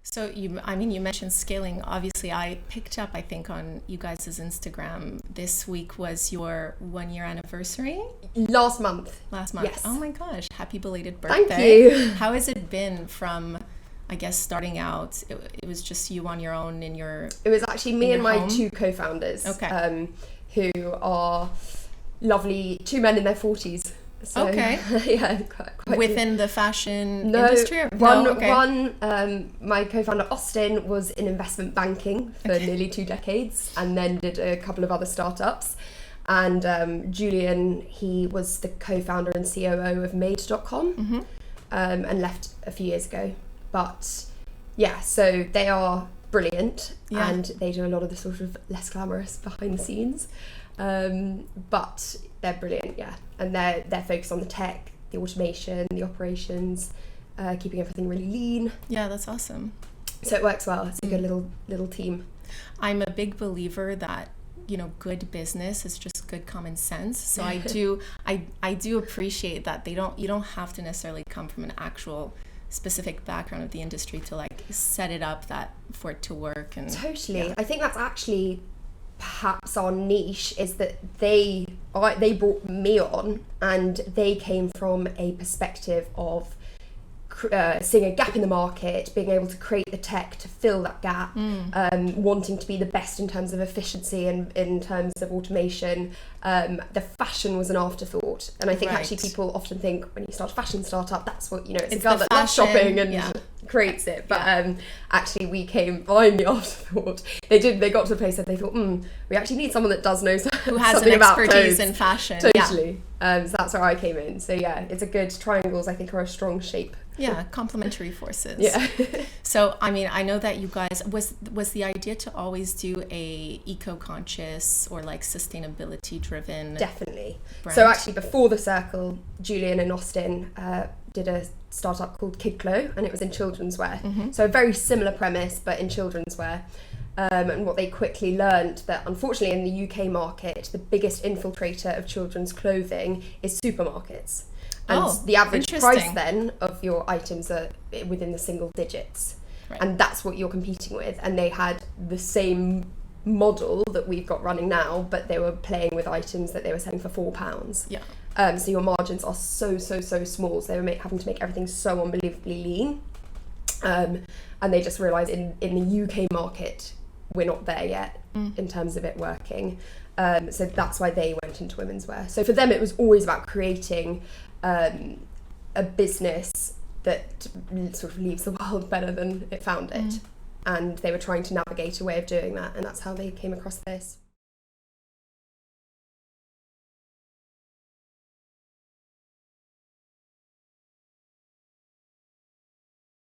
So you mentioned scaling. Obviously, I picked up, I think, on you guys' Instagram. This week was your 1-year anniversary. Last month. Yes. Oh my gosh! Happy belated birthday. Thank you. How has it been from, I guess, starting out? It was just you on your own in your. It was actually me and my home? 2 co-founders. Okay. Who are lovely 2 men in their 40s. So, okay. Yeah, quite within the fashion industry? One, my co-founder Austin was in investment banking for nearly 2 decades, and then did a couple of other startups. And Julian, he was the co-founder and COO of Made.com, and left a few years ago. But yeah, so they are brilliant, and they do a lot of the sort of less glamorous behind the scenes. But they're brilliant, and they're focused on the tech, the automation, the operations, keeping everything really lean. Yeah, that's awesome. So it works well. It's a good little team. I'm a big believer that good business is just good common sense. So I do appreciate that you don't have to necessarily come from an actual specific background of the industry to like set it up for it to work. And totally, I think that's actually perhaps our niche, is that they brought me on, and they came from a perspective of seeing a gap in the market, being able to create the tech to fill that gap, wanting to be the best in terms of efficiency and in terms of automation. The fashion was an afterthought, and I think actually people often think when you start a fashion startup, that's what it's a girl that loves shopping and creates it. But actually we came behind the afterthought. They got to the place that they thought, we actually need someone that does know who has something an about expertise clothes. In fashion. Totally. So that's where I came in. So yeah, it's a good triangles. I think are a strong shape. Yeah, complementary forces. Yeah. So I mean, I know that you guys was the idea to always do a eco-conscious or like sustainability driven. Definitely. Brand. So actually, before the Cirkel, Julian and Austin did a startup called Kidklo, and it was in children's wear. So a very similar premise, but in children's wear. And what they quickly learned that unfortunately in the UK market, the biggest infiltrator of children's clothing is supermarkets. And the average price then of your items are within the single digits. Right. And that's what you're competing with. And they had the same model that we've got running now, but they were playing with items that they were selling for £4. Yeah. So your margins are so small. So they were having to make everything so unbelievably lean. And they just realised in the UK market, we're not there yet in terms of it working. So that's why they went into women's wear. So for them, it was always about creating a business that sort of leaves the world better than it found it. And they were trying to navigate a way of doing that, and that's how they came across this.